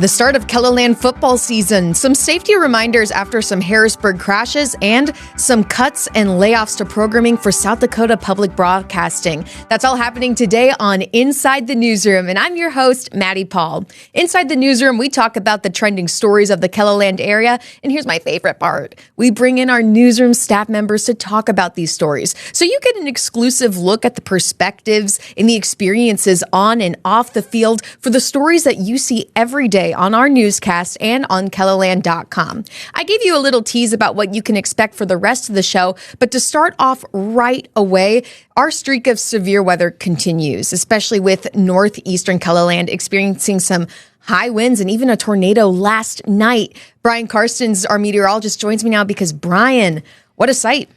The start of KELOLAND football season, some safety reminders after some Harrisburg crashes, and some cuts and layoffs to programming for South Dakota Public Broadcasting. That's all happening today on Inside the Newsroom, and I'm your host, Maddie Paul. Inside the Newsroom, we talk about the trending stories of the KELOLAND area, and here's my favorite part. We bring in our newsroom staff members to talk about these stories, so you get an exclusive look at the perspectives and the experiences on and off the field for the stories that you see every day on our newscast and on KELOLAND.com. I gave you a little tease about what you can expect for the rest of the show, but to start off right away, our streak of severe weather continues, especially with northeastern KELOLAND experiencing some high winds and even a tornado last night. Brian Karstens, our meteorologist, joins me now because, Brian, what a sight.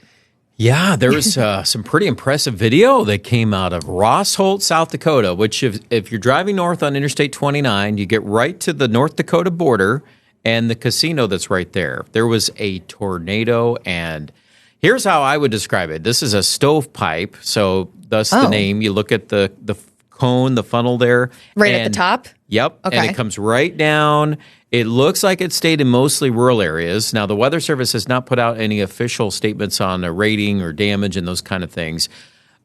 Yeah, there was some pretty impressive video that came out of Rossholt, South Dakota, which if you're driving north on Interstate 29, you get right to the North Dakota border and the casino that's right there. There was a tornado, and here's how I would describe it. This is a stovepipe, so thus the name. You look at the cone, the funnel there. Right at the top? Yep, okay. And it comes right down. It looks like it stayed in mostly rural areas. Now, the Weather Service has not put out any official statements on a rating or damage and those kind of things.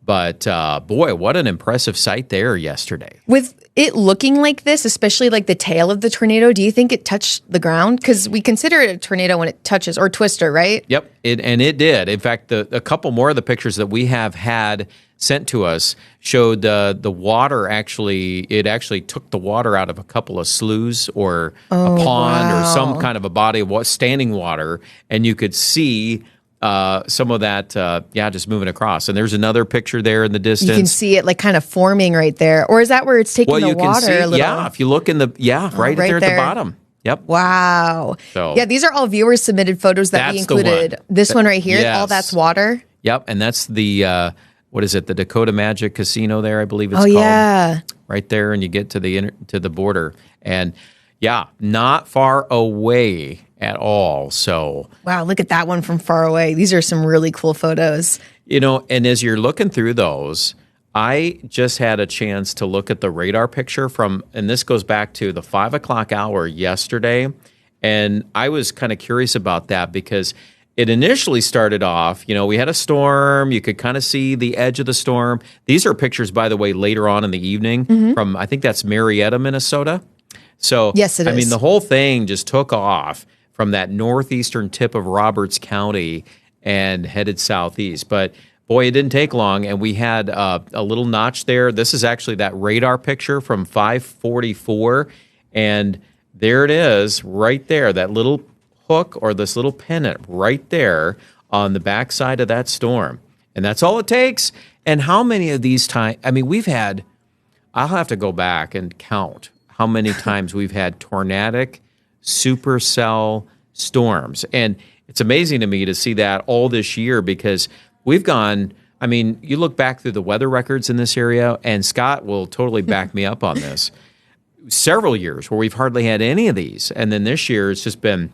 But, boy, what an impressive sight there yesterday. With it looking like this, especially like the tail of the tornado, do you think it touched the ground? Because we consider it a tornado when it touches, or twister, right? Yep, it did. In fact, a couple more of the pictures that we have had sent to us showed the water it actually took the water out of a couple of sloughs or a pond or some kind of a body of standing water, and you could see some of that, just moving across. And there's another picture there in the distance. You can see it like kind of forming right there. Or is that where it's taking the water a little? Yeah, if you look in right there at the bottom. Yep. Wow. So, yeah, these are all viewer submitted photos that we included. This one right here, yes. All that's water. Yep, and that's the what is it? The Dakota Magic Casino there, I believe it's called. Yeah. Right there, and you get to the border, and yeah, not far away at all. So wow, look at that one from far away. These are some really cool photos. You know, and as you're looking through those, I just had a chance to look at the radar picture and this goes back to the 5 o'clock hour yesterday, and I was kind of curious about that because it initially started off, we had a storm. You could kind of see the edge of the storm. These are pictures, by the way, later on in the evening from, I think that's Marietta, Minnesota. So, yes, it is. I mean, the whole thing just took off from that northeastern tip of Roberts County and headed southeast. But, boy, it didn't take long, and we had a little notch there. This is actually that radar picture from 544, and there it is right there, that little hook or this little pennant right there on the backside of that storm. And that's all it takes. And how many of these times, I mean, I'll have to go back and count how many times we've had tornadic supercell storms. And it's amazing to me to see that all this year because we've gone, I mean, you look back through the weather records in this area, and Scott will totally back me up on this, several years where we've hardly had any of these. And then this year it's just been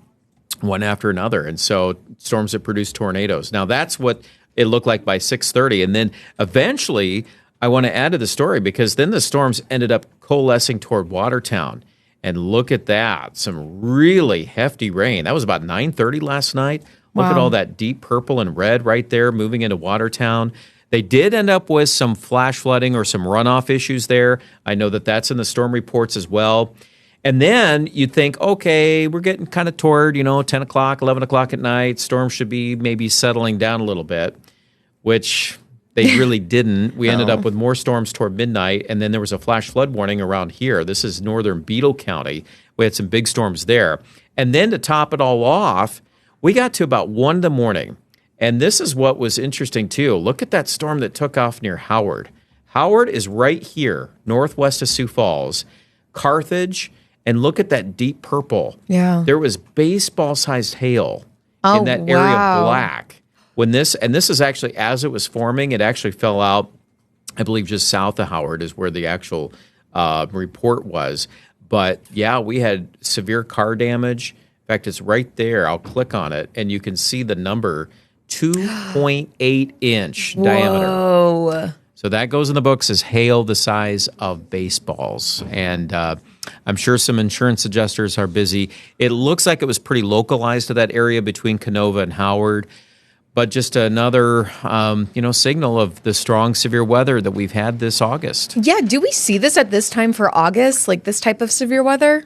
one after another, and so storms that produce tornadoes. Now that's what it looked like by 6:30, and then eventually I want to add to the story because then the storms ended up coalescing toward Watertown, and look at that, some really hefty rain. That was about 9:30 last night. Look at all that deep purple and red right there moving into Watertown. They did end up with some flash flooding or some runoff issues there. I know that that's in the storm reports as well. And then you'd think, okay, we're getting kind of toward, 10 o'clock, 11 o'clock at night. Storms should be maybe settling down a little bit, which they really didn't. We ended up with more storms toward midnight, and then there was a flash flood warning around here. This is northern Beetle County. We had some big storms there. And then to top it all off, we got to about 1 in the morning. And this is what was interesting, too. Look at that storm that took off near Howard. Howard is right here, northwest of Sioux Falls. Carthage. And look at that deep purple. Yeah. There was baseball-sized hail in that area of black. This is actually, as it was forming, it actually fell out, I believe, just south of Howard is where the actual report was. But, yeah, we had severe car damage. In fact, it's right there. I'll click on it, and you can see the number, 2.8-inch diameter. So that goes in the books as hail the size of baseballs. And I'm sure some insurance adjusters are busy. It looks like it was pretty localized to that area between Canova and Howard. But just another, signal of the strong, severe weather that we've had this August. Yeah, do we see this at this time for August, like this type of severe weather?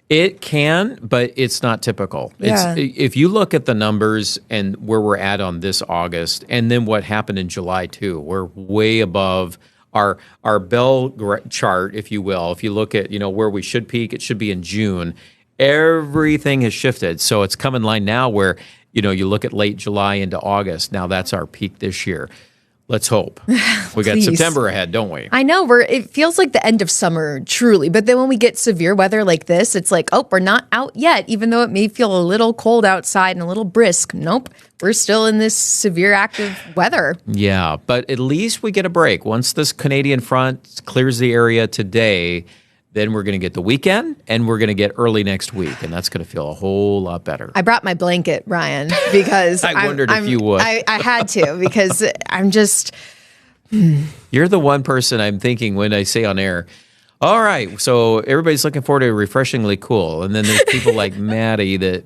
It can, but it's not typical. Yeah. If you look at the numbers and where we're at on this August, and then what happened in July too, we're way above our bell chart, if you will. If you look at where we should peak, it should be in June. Everything has shifted, so it's come in line now where you look at late July into August. Now that's our peak this year. Let's hope. We got September ahead, don't we? I know. It feels like the end of summer, truly. But then when we get severe weather like this, it's like, oh, we're not out yet, even though it may feel a little cold outside and a little brisk. Nope. We're still in this severe active weather. Yeah, but at least we get a break. Once this Canadian front clears the area today, then we're going to get the weekend, and we're going to get early next week, and that's going to feel a whole lot better. I brought my blanket, Ryan, because I wondered if you would. I had to, because I'm just... You're the one person I'm thinking when I say on air, all right, so everybody's looking forward to refreshingly cool, and then there's people like Maddie that...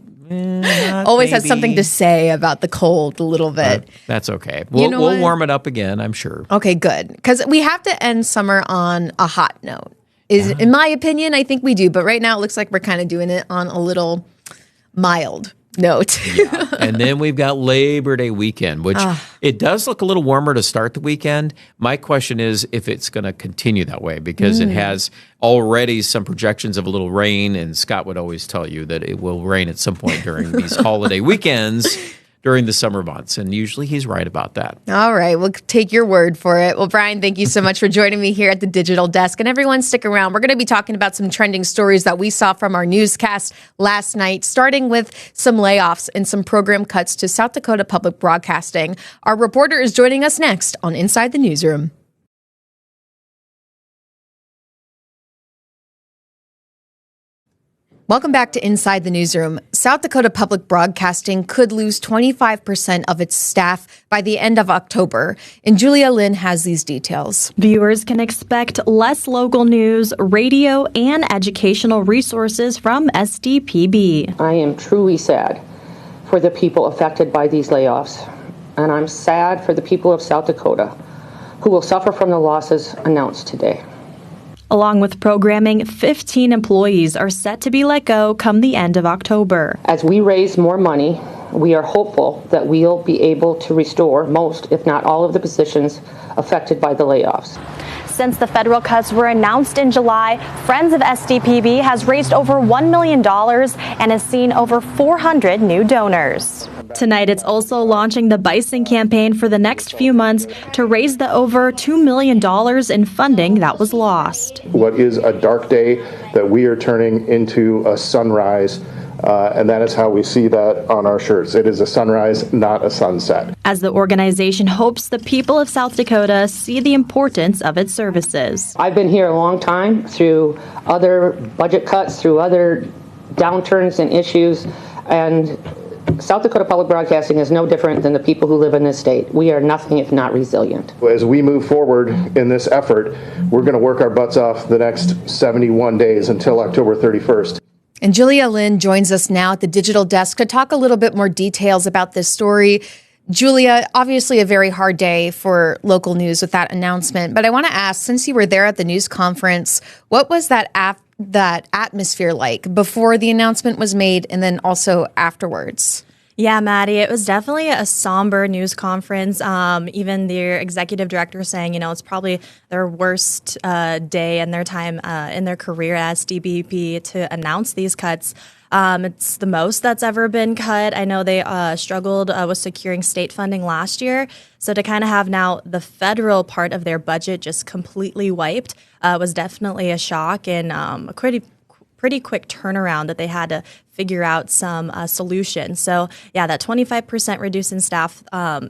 always has something to say about the cold a little bit. That's okay. We'll warm it up again, I'm sure. Okay, good. Because we have to end summer on a hot note. In my opinion, I think we do. But right now, it looks like we're kind of doing it on a little mild note. Yeah. And then we've got Labor Day weekend, which it does look a little warmer to start the weekend. My question is if it's going to continue that way, because it has already some projections of a little rain. And Scott would always tell you that it will rain at some point during these holiday weekends during the summer months. And usually he's right about that. All right. We'll take your word for it. Well, Brian, thank you so much for joining me here at the Digital Desk. And everyone, stick around. We're going to be talking about some trending stories that we saw from our newscast last night, starting with some layoffs and some program cuts to South Dakota Public Broadcasting. Our reporter is joining us next on Inside the Newsroom. Welcome back to Inside the Newsroom. South Dakota Public Broadcasting could lose 25% of its staff by the end of October, and Julia Lynn has these details. Viewers can expect less local news, radio, and educational resources from SDPB. I am truly sad for the people affected by these layoffs, and I'm sad for the people of South Dakota who will suffer from the losses announced today. Along with programming, 15 employees are set to be let go come the end of October. As we raise more money, we are hopeful that we'll be able to restore most, if not all, of the positions affected by the layoffs. Since the federal cuts were announced in July, Friends of SDPB has raised over $1 million and has seen over 400 new donors. Tonight, it's also launching the Bison campaign for the next few months to raise the over $2 million in funding that was lost. What is a dark day that we are turning into a sunrise, and that is how we see that on our shirts. It is a sunrise, not a sunset. As the organization hopes the people of South Dakota see the importance of its services. I've been here a long time through other budget cuts, through other downturns and issues, and South Dakota Public Broadcasting is no different than the people who live in this state. We are nothing if not resilient. As we move forward in this effort, we're going to work our butts off the next 71 days until October 31st. And Julia Lynn joins us now at the Digital Desk to talk a little bit more details about this story. Julia, obviously a very hard day for local news with that announcement. But I want to ask, since you were there at the news conference, what was that atmosphere like before the announcement was made and then also afterwards? Yeah, Maddie, it was definitely a somber news conference. Even their executive director saying, it's probably their worst day in their time in their career at SDPB to announce these cuts. It's the most that's ever been cut. I know they struggled with securing state funding last year. So to kind of have now the federal part of their budget just completely wiped was definitely a shock and a pretty quick turnaround that they had to figure out some solution. So yeah, that 25% reduce in staff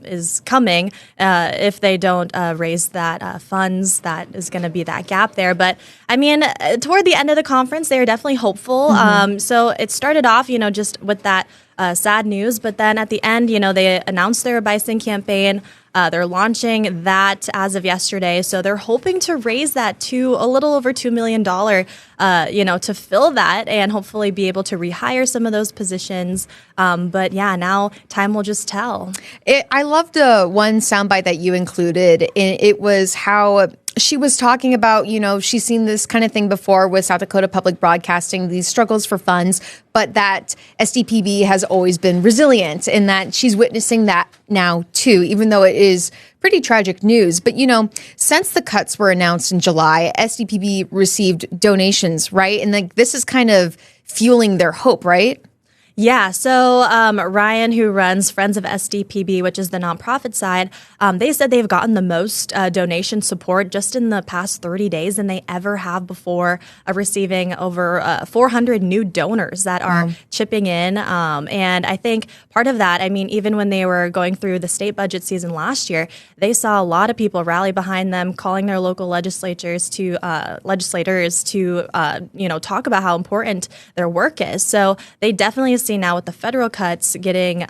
is coming if they don't raise that funds. That is going to be that gap there. But I mean, toward the end of the conference, they are definitely hopeful. So it started off, just with that sad news, but then at the end, they announced their bison campaign. They're launching that as of yesterday. So they're hoping to raise that to a little over $2 million, to fill that and hopefully be able to rehire some of those positions. But yeah, now time will just tell. I loved the one soundbite that you included. It was how she was talking about, she's seen this kind of thing before with South Dakota Public Broadcasting, these struggles for funds, but that SDPB has always been resilient and that she's witnessing that now too, even though it is pretty tragic news. But, since the cuts were announced in July, SDPB received donations, right? And this is kind of fueling their hope, right? Yeah, so Ryan, who runs Friends of SDPB, which is the nonprofit side, they said they've gotten the most donation support just in the past 30 days than they ever have before, receiving over 400 new donors that are chipping in. And I think part of that, even when they were going through the state budget season last year, they saw a lot of people rally behind them, calling their local legislators to talk about how important their work is. So they definitely see now with the federal cuts getting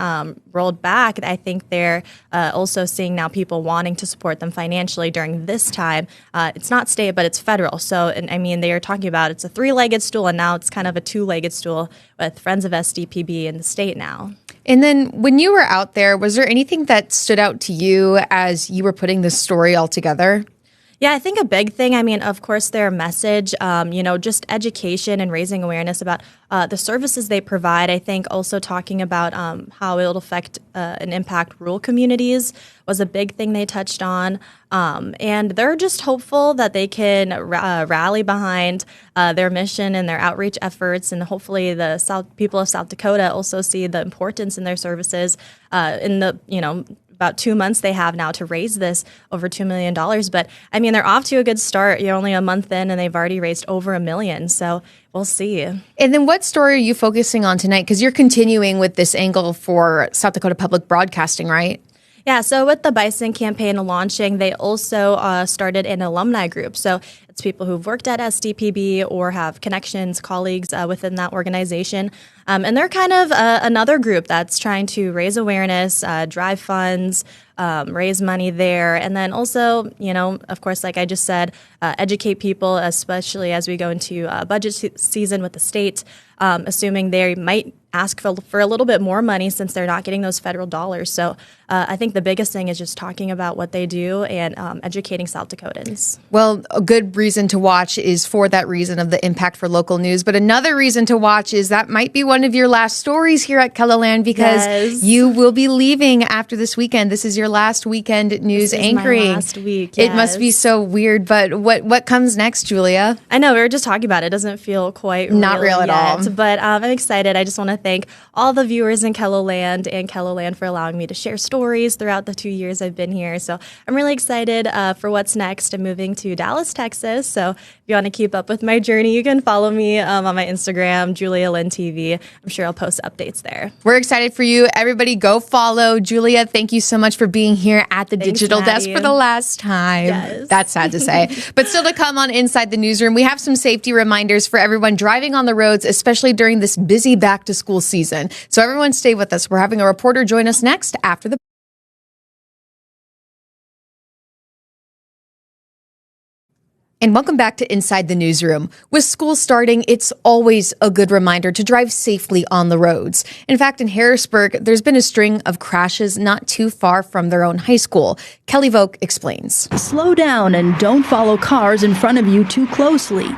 rolled back, I think they're also seeing now people wanting to support them financially during this time. It's not state, but it's federal. So, they are talking about it's a three-legged stool, and now it's kind of a two-legged stool with Friends of SDPB in the state now. And then when you were out there, was there anything that stood out to you as you were putting this story all together? Yeah, I think a big thing, of course, their message, just education and raising awareness about the services they provide. I think also talking about how it'll affect and impact rural communities was a big thing they touched on. And they're just hopeful that they can rally behind their mission and their outreach efforts. And hopefully the people of South Dakota also see the importance in their services in the, about 2 months they have now to raise this over $2 million. But they're off to a good start. You're only a month in and they've already raised over $1 million. So we'll see. And then what story are you focusing on tonight? Because you're continuing with this angle for South Dakota Public Broadcasting, right? Yeah, so with the Bison campaign launching, they also started an alumni group. So it's people who've worked at SDPB or have connections, colleagues within that organization. And they're kind of another group that's trying to raise awareness, drive funds, raise money there. And then also, of course, like I just said, educate people, especially as we go into budget season with the state, assuming they might ask for a little bit more money since they're not getting those federal dollars. So I think the biggest thing is just talking about what they do and educating South Dakotans. Well, a good reason to watch is for that reason of the impact for local news. But another reason to watch is that might be one of your last stories here at KELOLAND because you will be leaving after this weekend. This is your last weekend news anchoring. My last week, yes. It must be so weird. But what comes next, Julia? I know, we were just talking about it. It doesn't feel quite not real at all. But I'm excited. I just want to thank all the viewers in KELOLAND and KELOLAND for allowing me to share stories throughout the 2 years I've been here. So I'm really excited for what's next. I'm moving to Dallas, Texas. So if you want to keep up with my journey, you can follow me on my Instagram, Julia Lynn TV. I'm sure I'll post updates there. We're excited for you. Everybody go follow Julia. Thank you so much for being here at the digital desk for the last time. Yes. That's sad to say. But still to come on Inside the Newsroom, we have some safety reminders for everyone driving on the roads, especially during this busy back to school season. So everyone stay with us. We're having a reporter join us next after the And welcome back to Inside the Newsroom. With school starting, it's always a good reminder to drive safely on the roads. In fact, in Harrisburg, there's been a string of crashes not too far from their own high school. Kelly Vogt explains. Slow down and don't follow cars in front of you too closely.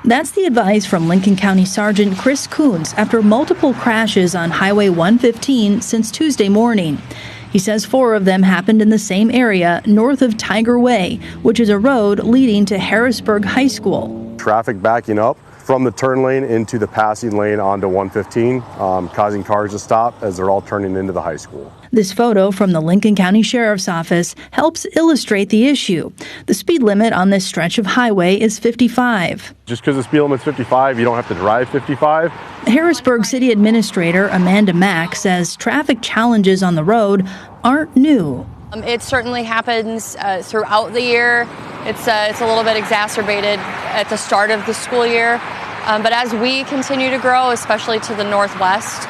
That's the advice from Lincoln County Sergeant Chris Coons after multiple crashes on Highway 115 since Tuesday morning. He says 4 of them happened in the same area north of Tiger Way, which is a road leading to Harrisburg High School. Traffic backing up from the turn lane into the passing lane onto 115, causing cars to stop as they're all turning into the high school. This photo from the Lincoln County Sheriff's Office helps illustrate the issue. The speed limit on this stretch of highway is 55. Just because the speed limit's 55, you don't have to drive 55. Harrisburg City Administrator Amanda Mack says traffic challenges on the road aren't new. It certainly happens throughout the year. It's a little bit exacerbated at the start of the school year. But as we continue to grow, especially to the northwest,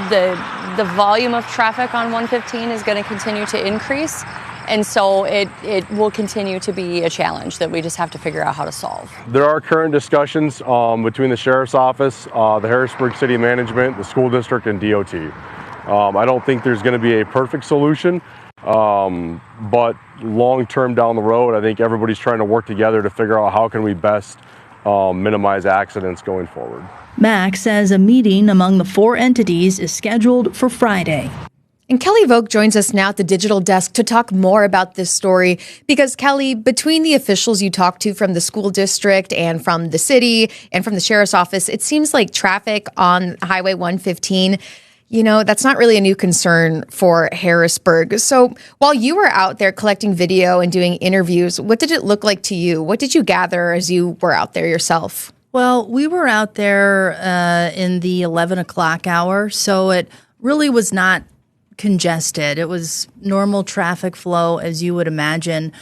the volume of traffic on 115 is going to continue to increase. And so it will continue to be a challenge that we just have to figure out how to solve. There are current discussions between the Sheriff's Office, the Harrisburg City Management, the school district, and DOT. I don't think there's going to be a perfect solution, but long-term down the road, I think everybody's trying to work together to figure out how can we best minimize accidents going forward. Mack says a meeting among the 4 entities is scheduled for Friday. And Kelly Vogt joins us now at the digital desk to talk more about this story because, Kelly, between the officials you talked to from the school district and from the city and from the sheriff's office, it seems like traffic on Highway 115, that's not really a new concern for Harrisburg. So while you were out there collecting video and doing interviews, what did it look like to you? What did you gather as you were out there yourself? Well, we were out there in the 11 o'clock hour, so it really was not congested. It was normal traffic flow, as you would imagine.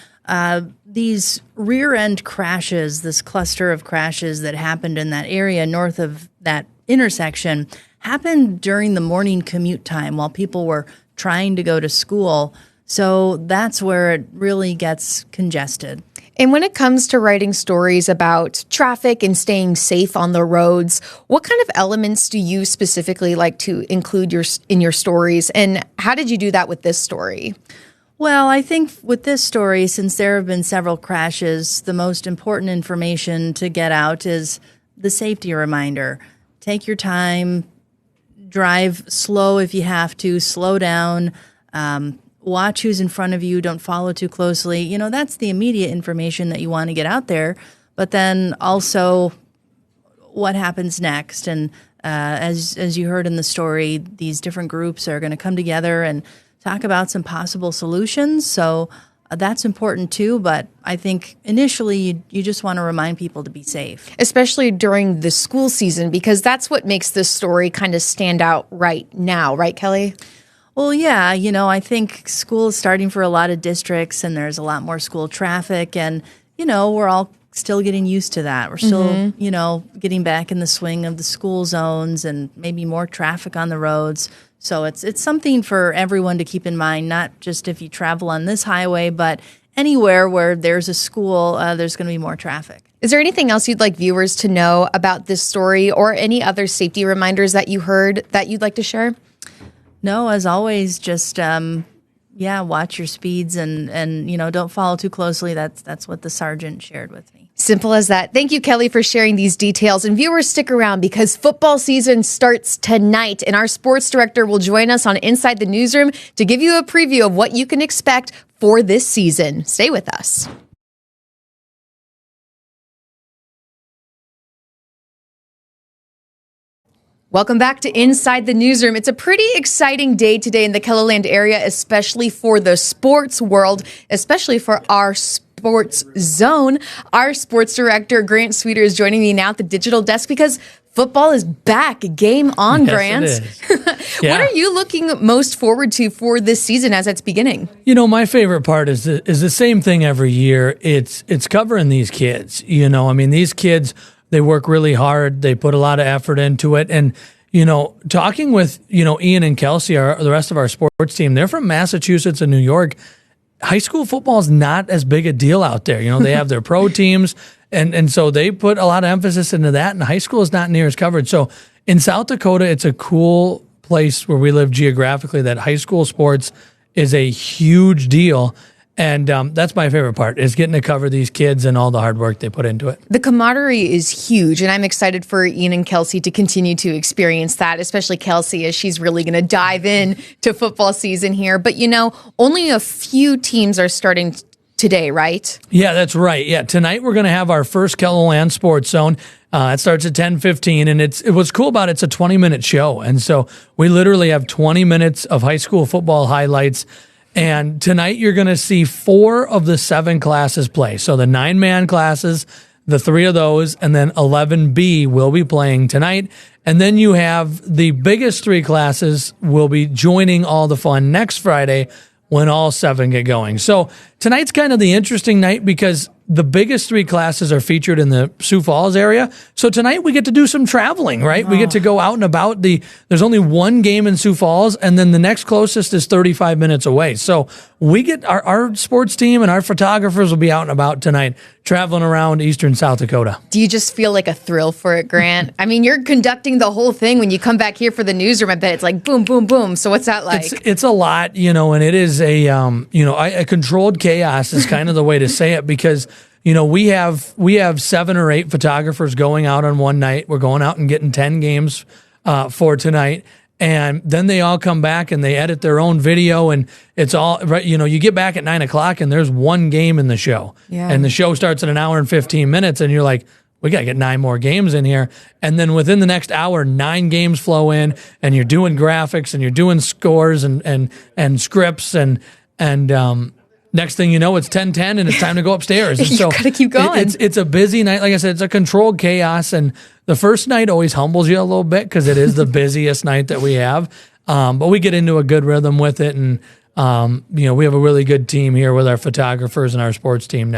These rear-end crashes, this cluster of crashes that happened in that area north of that intersection, happened during the morning commute time while people were trying to go to school. So that's where it really gets congested. And when it comes to writing stories about traffic and staying safe on the roads, what kind of elements do you specifically like to include in your stories? And how did you do that with this story? Well, I think with this story, since there have been several crashes, the most important information to get out is the safety reminder. Take your time, drive slow if you have to, slow down, watch who's in front of you, don't follow too closely. That's the immediate information that you want to get out there. But then also what happens next. And as you heard in the story, these different groups are going to come together and talk about some possible solutions. So that's important too. But I think initially you just want to remind people to be safe. Especially during the school season, because that's what makes this story kind of stand out right now. Right, Kelly? Well, yeah, I think school is starting for a lot of districts and there's a lot more school traffic and, we're all still getting used to that. We're still, getting back in the swing of the school zones and maybe more traffic on the roads. So it's something for everyone to keep in mind, not just if you travel on this highway, but anywhere where there's a school, there's going to be more traffic. Is there anything else you'd like viewers to know about this story or any other safety reminders that you heard that you'd like to share? No, as always, just, watch your speeds and don't follow too closely. That's what the sergeant shared with me. Simple as that. Thank you, Kelly, for sharing these details. And viewers, stick around because football season starts tonight. And our sports director will join us on Inside the Newsroom to give you a preview of what you can expect for this season. Stay with us. Welcome back to Inside the Newsroom. It's a pretty exciting day today in the KELOLAND area, especially for the sports world, especially for our sports zone. Our sports director, Grant Sweeter, is joining me now at the digital desk because football is back. Game on, yes, Grant. It is. Yeah. What are you looking most forward to for this season as it's beginning? My favorite part is the same thing every year. It's covering these kids. These kids, they work really hard. They put a lot of effort into it. And, talking with, Ian and Kelsey, the rest of our sports team, they're from Massachusetts and New York. High school football is not as big a deal out there. They have their pro teams. And so they put a lot of emphasis into that. And high school is not near as covered. So in South Dakota, it's a cool place where we live geographically that high school sports is a huge deal. And that's my favorite part, is getting to cover these kids and all the hard work they put into it. The camaraderie is huge, and I'm excited for Ian and Kelsey to continue to experience that, especially Kelsey, as she's really going to dive in to football season here. But, only a few teams are starting today, right? Yeah, that's right. Yeah, tonight we're going to have our first KELOLAND Sports Zone. It starts at 10:15, and what's cool about it's a 20-minute show, and so we literally have 20 minutes of high school football highlights. And tonight you're going to see 4 of the 7 classes play. So the 9-man classes, the 3 of those, and then 11B will be playing tonight. And then you have the biggest 3 classes will be joining all the fun next Friday when all 7 get going. So tonight's kind of the interesting night because the biggest 3 classes are featured in the Sioux Falls area. So tonight we get to do some traveling, right? We get to go out and about. There's only 1 game in Sioux Falls, and then the next closest is 35 minutes away. So we get our sports team and our photographers will be out and about tonight, traveling around eastern South Dakota. Do you just feel like a thrill for it, Grant? I mean, you're conducting the whole thing when you come back here for the newsroom. I bet it's like boom, boom, boom. So what's that like? It's a lot, and it is a controlled chaos is kind of the way to say it because we have 7 or 8 photographers going out on one night. We're going out and getting 10 games for tonight. And then they all come back and they edit their own video, and it's all right. You get back at 9:00 and there's 1 game in the show, and the show starts at 1 hour and 15 minutes, and you're like, we got to get 9 more games in here. And then within the next hour, 9 games flow in, and you're doing graphics and you're doing scores and scripts and next thing you know, it's 10:10 and it's time to go upstairs. And you gotta keep going. It's a busy night. Like I said, it's a controlled chaos. And the first night always humbles you a little bit because it is the busiest night that we have. But we get into a good rhythm with it. And, we have a really good team here with our photographers and our sports team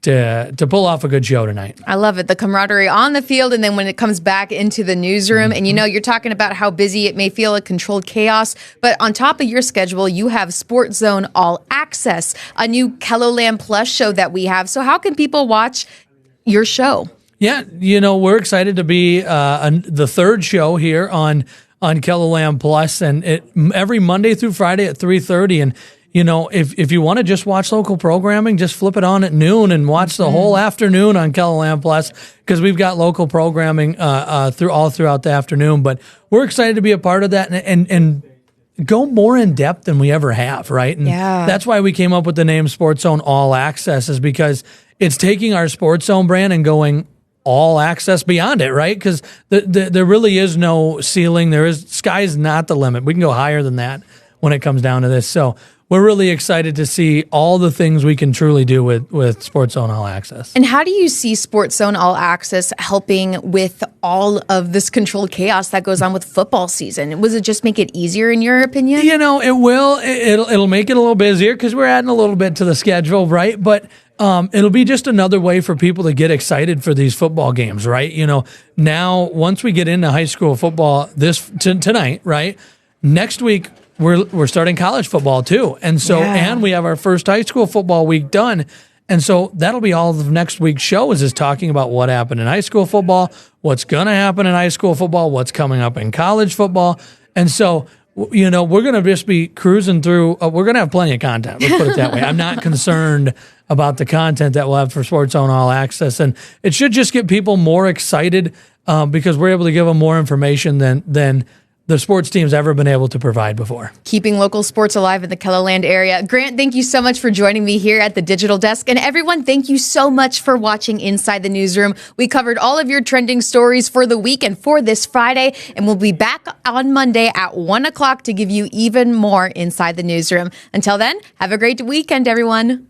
to pull off a good show tonight. I love it. The camaraderie on the field, and then when it comes back into the newsroom, and you're talking about how busy it may feel, a controlled chaos, but on top of your schedule, you have Sports Zone All Access, a new KELOLAND Plus show that we have. So how can people watch your show? Yeah, we're excited to be the 3rd show here on KELOLAND Plus, and every Monday through Friday at 3:30, and if you want to just watch local programming, just flip it on at noon and watch the whole afternoon on KELOLAND Plus because we've got local programming throughout the afternoon. But we're excited to be a part of that and go more in depth than we ever have, right? And that's why we came up with the name Sports Zone All Access, is because it's taking our Sports Zone brand and going all access beyond it, right? Because there really is no ceiling. Sky's not the limit. We can go higher than that when it comes down to this. So we're really excited to see all the things we can truly do with Sports Zone All Access. And how do you see Sports Zone All Access helping with all of this controlled chaos that goes on with football season? Was it just make it easier in your opinion? It will. It'll make it a little busier because we're adding a little bit to the schedule, right? But it'll be just another way for people to get excited for these football games, right? Now once we get into high school football tonight, right? Next week, we're starting college football too. And so, and we have our first high school football week done. And so that'll be all of next week's show is talking about what happened in high school football, what's going to happen in high school football, what's coming up in college football. And so, we're going to just be cruising through. We're going to have plenty of content. Let's put it that way. I'm not concerned about the content that we'll have for Sports Zone All Access. And it should just get people more excited because we're able to give them more information than the sports team's ever been able to provide before. Keeping local sports alive in the KELOLAND area. Grant, thank you so much for joining me here at the Digital Desk. And everyone, thank you so much for watching Inside the Newsroom. We covered all of your trending stories for the week and for this Friday. And we'll be back on Monday at 1 o'clock to give you even more Inside the Newsroom. Until then, have a great weekend, everyone.